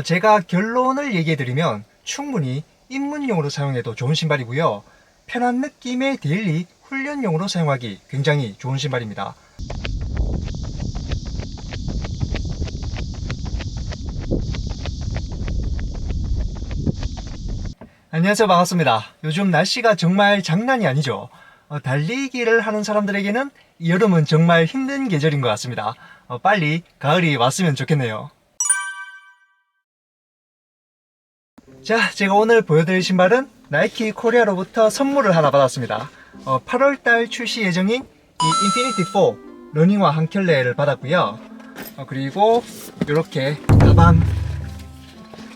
제가 결론을 얘기해드리면 충분히 입문용으로 사용해도 좋은 신발이고요. 편한 느낌의 데일리 훈련용으로 사용하기 굉장히 좋은 신발입니다. 안녕하세요, 반갑습니다. 요즘 날씨가 정말 장난이 아니죠. 달리기를 하는 사람들에게는 여름은 정말 힘든 계절인 것 같습니다. 빨리 가을이 왔으면 좋겠네요. 자, 제가 오늘 보여드릴 신발은 나이키 코리아로부터 선물을 하나 받았습니다. 8월달 출시 예정인 이 인피니티 4 러닝화 한 켤레를 받았고요. 그리고 이렇게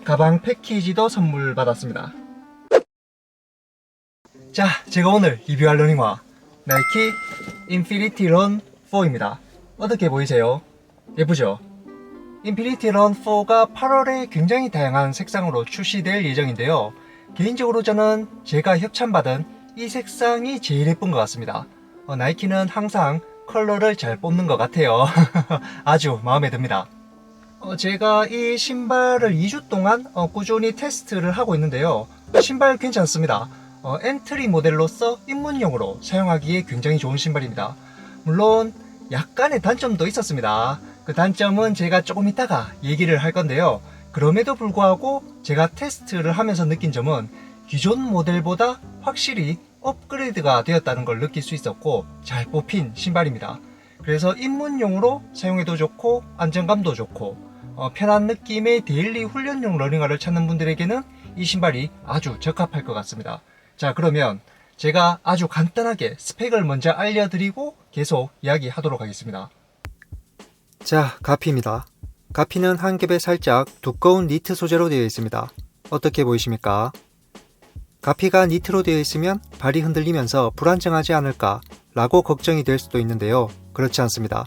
가방 패키지도 선물 받았습니다. 자, 제가 오늘 리뷰할 러닝화 나이키 인피니티 런 4입니다. 어떻게 보이세요? 예쁘죠? 인피니티 런 4가 8월에 굉장히 다양한 색상으로 출시될 예정인데요. 개인적으로 저는 제가 협찬받은 이 색상이 제일 예쁜 것 같습니다. 나이키는 항상 컬러를 잘 뽑는 것 같아요. 아주 마음에 듭니다. 제가 이 신발을 2주 동안 꾸준히 테스트를 하고 있는데요. 신발 괜찮습니다. 엔트리 모델로서 입문용으로 사용하기에 굉장히 좋은 신발입니다. 물론 약간의 단점도 있었습니다. 그 단점은 제가 조금 이따가 얘기를 할 건데요. 그럼에도 불구하고 제가 테스트를 하면서 느낀 점은 기존 모델보다 확실히 업그레이드가 되었다는 걸 느낄 수 있었고 잘 뽑힌 신발입니다. 그래서 입문용으로 사용해도 좋고 안정감도 좋고 편한 느낌의 데일리 훈련용 러닝화를 찾는 분들에게는 이 신발이 아주 적합할 것 같습니다. 자, 그러면 제가 아주 간단하게 스펙을 먼저 알려드리고 계속 이야기하도록 하겠습니다. 자, 가피입니다. 가피는 한 겹에 살짝 두꺼운 니트 소재로 되어 있습니다. 어떻게 보이십니까? 가피가 니트로 되어 있으면 발이 흔들리면서 불안정하지 않을까 라고 걱정이 될 수도 있는데요. 그렇지 않습니다.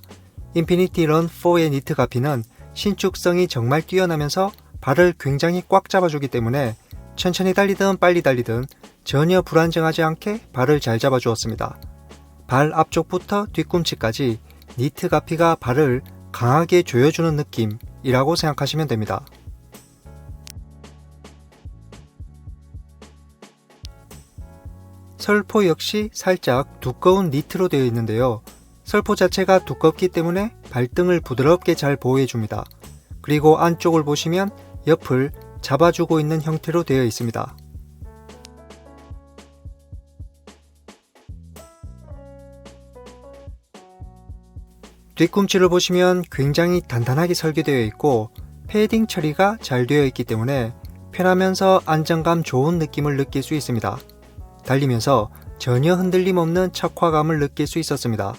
인피니티 런 4의 니트 가피는 신축성이 정말 뛰어나면서 발을 굉장히 꽉 잡아주기 때문에 천천히 달리든 빨리 달리든 전혀 불안정하지 않게 발을 잘 잡아주었습니다. 발 앞쪽부터 뒤꿈치까지 니트 가피가 발을 강하게 조여주는 느낌이라고 생각하시면 됩니다. 설포 역시 살짝 두꺼운 니트로 되어 있는데요. 설포 자체가 두껍기 때문에 발등을 부드럽게 잘 보호해줍니다. 그리고 안쪽을 보시면 옆을 잡아주고 있는 형태로 되어 있습니다. 뒤꿈치를 보시면 굉장히 단단하게 설계되어 있고 패딩 처리가 잘 되어 있기 때문에 편하면서 안정감 좋은 느낌을 느낄 수 있습니다. 달리면서 전혀 흔들림 없는 척화감을 느낄 수 있었습니다.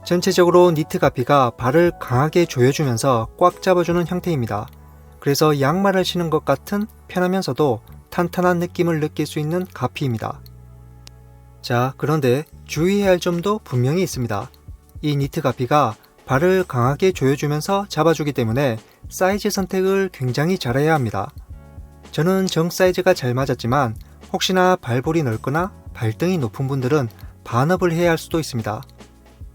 전체적으로 니트 가피가 발을 강하게 조여주면서 꽉 잡아주는 형태입니다. 그래서 양말을 신은 것 같은 편하면서도 탄탄한 느낌을 느낄 수 있는 가피입니다. 자, 그런데 주의해야 할 점도 분명히 있습니다. 이 니트 가피가 발을 강하게 조여주면서 잡아주기 때문에 사이즈 선택을 굉장히 잘해야 합니다. 저는 정 사이즈가 잘 맞았지만 혹시나 발볼이 넓거나 발등이 높은 분들은 반업을 해야 할 수도 있습니다.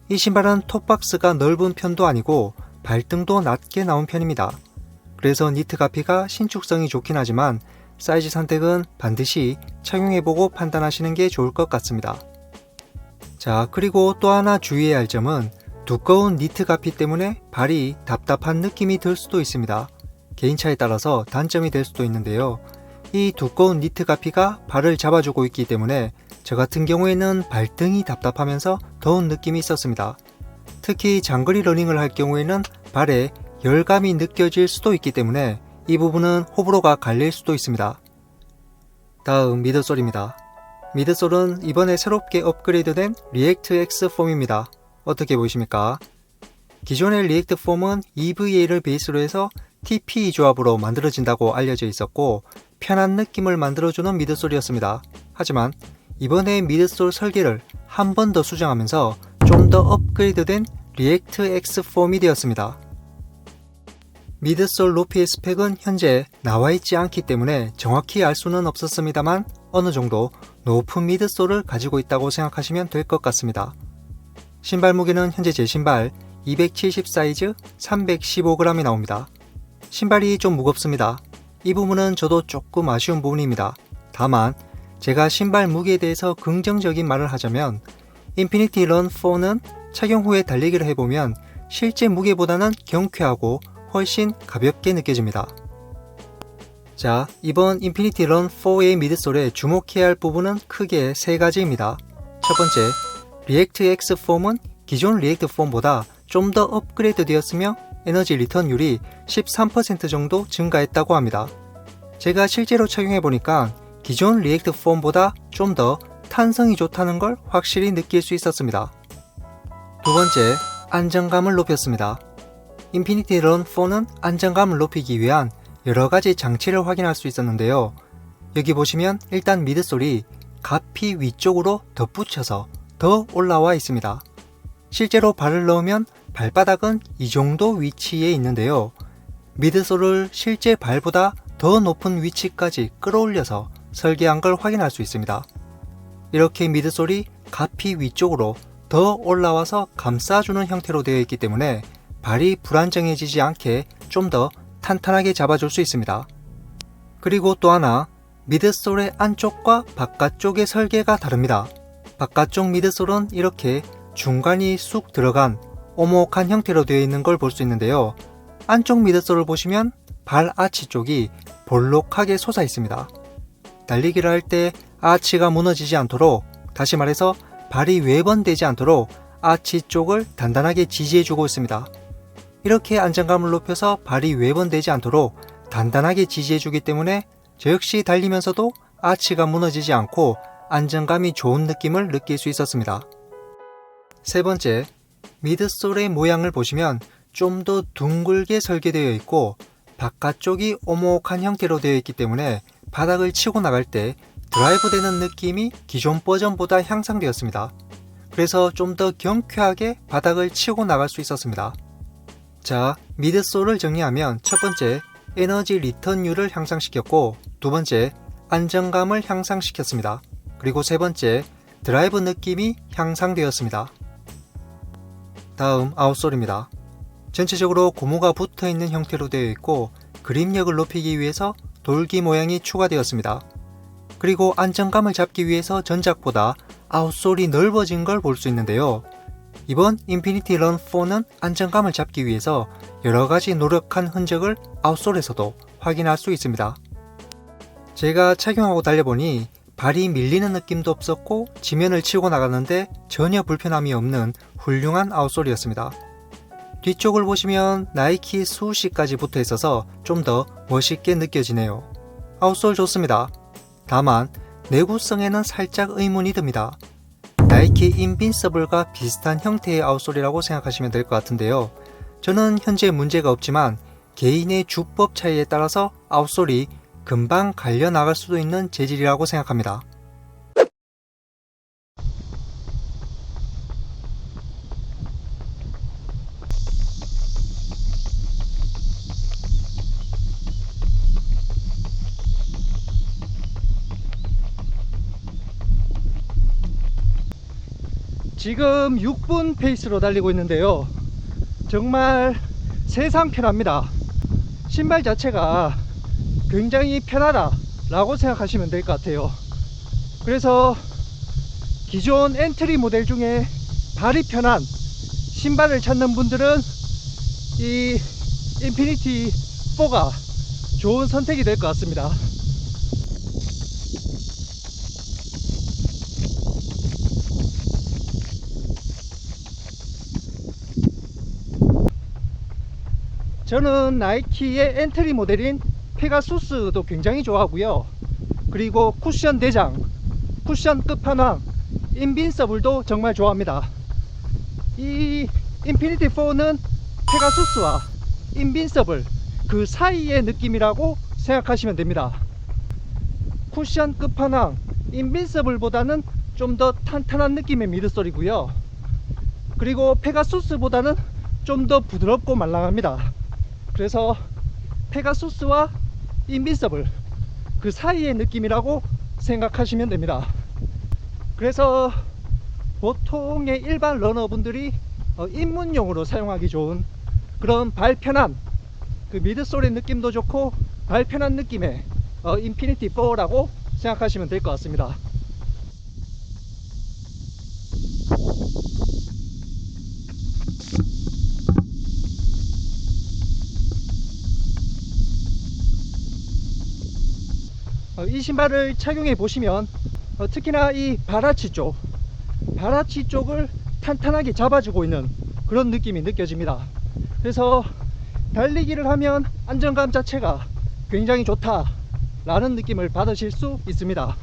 이 신발은 톱박스가 넓은 편도 아니고 발등도 낮게 나온 편입니다. 그래서 니트 가피가 신축성이 좋긴 하지만 사이즈 선택은 반드시 착용해보고 판단하시는 게 좋을 것 같습니다. 자, 그리고 또 하나 주의해야 할 점은 두꺼운 니트 가피 때문에 발이 답답한 느낌이 들 수도 있습니다. 개인차에 따라서 단점이 될 수도 있는데요. 이 두꺼운 니트 가피가 발을 잡아주고 있기 때문에 저 같은 경우에는 발등이 답답하면서 더운 느낌이 있었습니다. 특히 장거리 러닝을 할 경우에는 발에 열감이 느껴질 수도 있기 때문에 이 부분은 호불호가 갈릴 수도 있습니다. 다음 미드솔입니다. 미드솔은 이번에 새롭게 업그레이드된 리액트 X 폼입니다. 어떻게 보이십니까? 기존의 리액트 폼은 EVA를 베이스로 해서 TPE 조합으로 만들어진다고 알려져 있었고 편한 느낌을 만들어주는 미드솔이었습니다. 하지만 이번에 미드솔 설계를 한 번 더 수정하면서 좀 더 업그레이드된 리액트 X 폼이 되었습니다. 미드솔 높이의 스펙은 현재 나와있지 않기 때문에 정확히 알 수는 없었습니다만 어느 정도 높은 미드솔을 가지고 있다고 생각하시면 될 것 같습니다. 신발 무게는 현재 제 신발 270 사이즈 315g이 나옵니다. 신발이 좀 무겁습니다. 이 부분은 저도 조금 아쉬운 부분입니다. 다만 제가 신발 무게에 대해서 긍정적인 말을 하자면 인피니티 런 4는 착용 후에 달리기를 해보면 실제 무게보다는 경쾌하고 훨씬 가볍게 느껴집니다. 자, 이번 인피니티 런 4의 미드솔에 주목해야 할 부분은 크게 세 가지입니다. 첫 번째, 리액트 X 폼은 기존 리액트 폼보다 좀 더 업그레이드 되었으며 에너지 리턴율이 13% 정도 증가했다고 합니다. 제가 실제로 착용해보니까 기존 리액트 폼보다 좀 더 탄성이 좋다는 걸 확실히 느낄 수 있었습니다. 두 번째, 안정감을 높였습니다. 인피니티 런 4는 안정감을 높이기 위한 여러가지 장치를 확인할 수 있었는데요. 여기 보시면 일단 미드솔이 가피 위쪽으로 덧붙여서 더 올라와 있습니다. 실제로 발을 넣으면 발바닥은 이 정도 위치에 있는데요. 미드솔을 실제 발보다 더 높은 위치까지 끌어올려서 설계한 걸 확인할 수 있습니다. 이렇게 미드솔이 가피 위쪽으로 더 올라와서 감싸주는 형태로 되어 있기 때문에 발이 불안정해지지 않게 좀 더 탄탄하게 잡아줄 수 있습니다. 그리고 또 하나, 미드솔의 안쪽과 바깥쪽의 설계가 다릅니다. 바깥쪽 미드솔은 이렇게 중간이 쑥 들어간 오목한 형태로 되어 있는 걸 볼 수 있는데요. 안쪽 미드솔을 보시면 발 아치 쪽이 볼록하게 솟아 있습니다. 달리기를 할 때 아치가 무너지지 않도록, 다시 말해서 발이 외번되지 않도록 아치 쪽을 단단하게 지지해주고 있습니다. 이렇게 안정감을 높여서 발이 외번되지 않도록 단단하게 지지해주기 때문에 저 역시 달리면서도 아치가 무너지지 않고 안정감이 좋은 느낌을 느낄 수 있었습니다. 세 번째, 미드솔의 모양을 보시면 좀 더 둥글게 설계되어 있고 바깥쪽이 오목한 형태로 되어 있기 때문에 바닥을 치고 나갈 때 드라이브 되는 느낌이 기존 버전보다 향상되었습니다. 그래서 좀 더 경쾌하게 바닥을 치고 나갈 수 있었습니다. 자, 미드솔을 정리하면 첫 번째, 에너지 리턴율을 향상시켰고, 두 번째, 안정감을 향상시켰습니다. 그리고 세 번째, 드라이브 느낌이 향상되었습니다. 다음 아웃솔입니다. 전체적으로 고무가 붙어있는 형태로 되어 있고 그립력을 높이기 위해서 돌기 모양이 추가되었습니다. 그리고 안정감을 잡기 위해서 전작보다 아웃솔이 넓어진 걸 볼 수 있는데요. 이번 인피니티 런 4는 안정감을 잡기 위해서 여러가지 노력한 흔적을 아웃솔에서도 확인할 수 있습니다. 제가 착용하고 달려보니 발이 밀리는 느낌도 없었고 지면을 치고 나가는데 전혀 불편함이 없는 훌륭한 아웃솔이었습니다. 뒤쪽을 보시면 나이키 수시까지 붙어 있어서 좀 더 멋있게 느껴지네요. 아웃솔 좋습니다. 다만 내구성에는 살짝 의문이 듭니다. 나이키 인빈서블과 비슷한 형태의 아웃솔이라고 생각하시면 될 것 같은데요. 저는 현재 문제가 없지만 개인의 주법 차이에 따라서 아웃솔이 금방 갈려 나갈 수도 있는 재질이라고 생각합니다. 지금 6분 페이스로 달리고 있는데요. 정말 세상 편합니다. 신발 자체가 굉장히 편하다 라고 생각하시면 될 것 같아요. 그래서 기존 엔트리 모델 중에 발이 편한 신발을 찾는 분들은 이 인피니티 4가 좋은 선택이 될 것 같습니다. 저는 나이키의 엔트리 모델인 페가수스도 굉장히 좋아하고요. 그리고 쿠션 대장, 쿠션 끝판왕, 인빈서블도 정말 좋아합니다. 이 인피니티 4는 페가수스와 인빈서블 그 사이의 느낌이라고 생각하시면 됩니다. 쿠션 끝판왕, 인빈서블보다는 좀 더 탄탄한 느낌의 미드솔이고요. 그리고 페가수스보다는 좀 더 부드럽고 말랑합니다. 그래서 페가수스와 인빈서블 그 사이의 느낌이라고 생각하시면 됩니다. 그래서 보통의 일반 러너분들이 입문용으로 사용하기 좋은 그런 발편한 그 미드솔의 느낌도 좋고 발 편한 느낌의 인피니티 4라고 생각하시면 될 것 같습니다. 이 신발을 착용해 보시면 특히나 이 바라치 쪽을 탄탄하게 잡아주고 있는 그런 느낌이 느껴집니다. 그래서 달리기를 하면 안정감 자체가 굉장히 좋다 라는 느낌을 받으실 수 있습니다.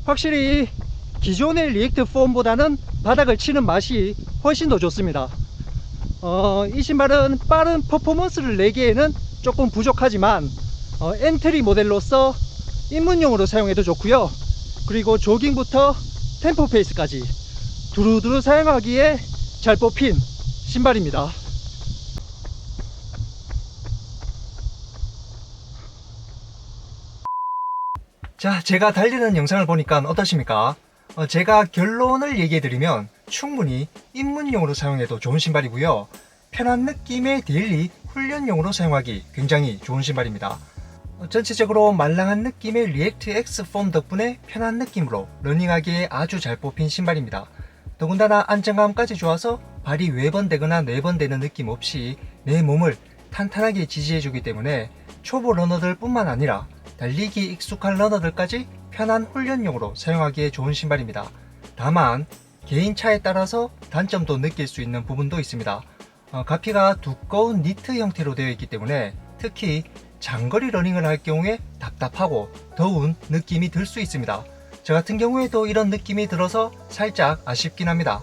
확실히 기존의 리액트 폼보다는 바닥을 치는 맛이 훨씬 더 좋습니다. 이 신발은 빠른 퍼포먼스를 내기에는 조금 부족하지만 엔트리 모델로서 입문용으로 사용해도 좋고요. 그리고 조깅부터 템포 페이스까지 두루두루 사용하기에 잘 뽑힌 신발입니다. 자, 제가 달리는 영상을 보니까 어떠십니까? 제가 결론을 얘기해 드리면 충분히 입문용으로 사용해도 좋은 신발이고요. 편한 느낌의 데일리 훈련용으로 사용하기 굉장히 좋은 신발입니다. 전체적으로 말랑한 느낌의 리액트 X 폼 덕분에 편한 느낌으로 러닝하기에 아주 잘 뽑힌 신발입니다. 더군다나 안정감까지 좋아서 발이 외번되거나 내번되는 느낌 없이 내 몸을 탄탄하게 지지해주기 때문에 초보 러너들 뿐만 아니라 달리기 익숙한 러너들까지 편한 훈련용으로 사용하기에 좋은 신발입니다. 다만 개인차에 따라서 단점도 느낄 수 있는 부분도 있습니다. 가피가 두꺼운 니트 형태로 되어 있기 때문에 특히 장거리 러닝을 할 경우에 답답하고 더운 느낌이 들 수 있습니다. 저 같은 경우에도 이런 느낌이 들어서 살짝 아쉽긴 합니다.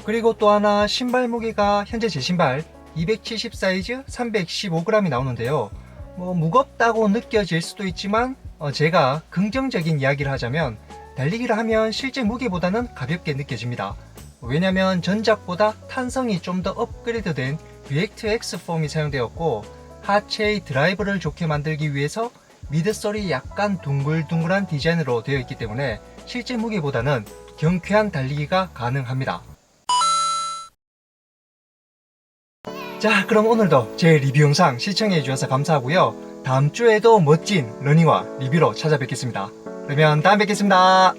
그리고 또 하나 신발 무게가 현재 제 신발 270 사이즈 315g이 나오는데요. 무겁다고 느껴질 수도 있지만 제가 긍정적인 이야기를 하자면 달리기를 하면 실제 무게보다는 가볍게 느껴집니다. 왜냐면 전작보다 탄성이 좀 더 업그레이드된 리액트 X 폼이 사용되었고 하체의 드라이브를 좋게 만들기 위해서 미드솔이 약간 둥글둥글한 디자인으로 되어 있기 때문에 실제 무게보다는 경쾌한 달리기가 가능합니다. 자, 그럼 오늘도 제 리뷰 영상 시청해 주셔서 감사하고요. 다음 주에도 멋진 러닝화 리뷰로 찾아뵙겠습니다. 그러면 다음에 뵙겠습니다.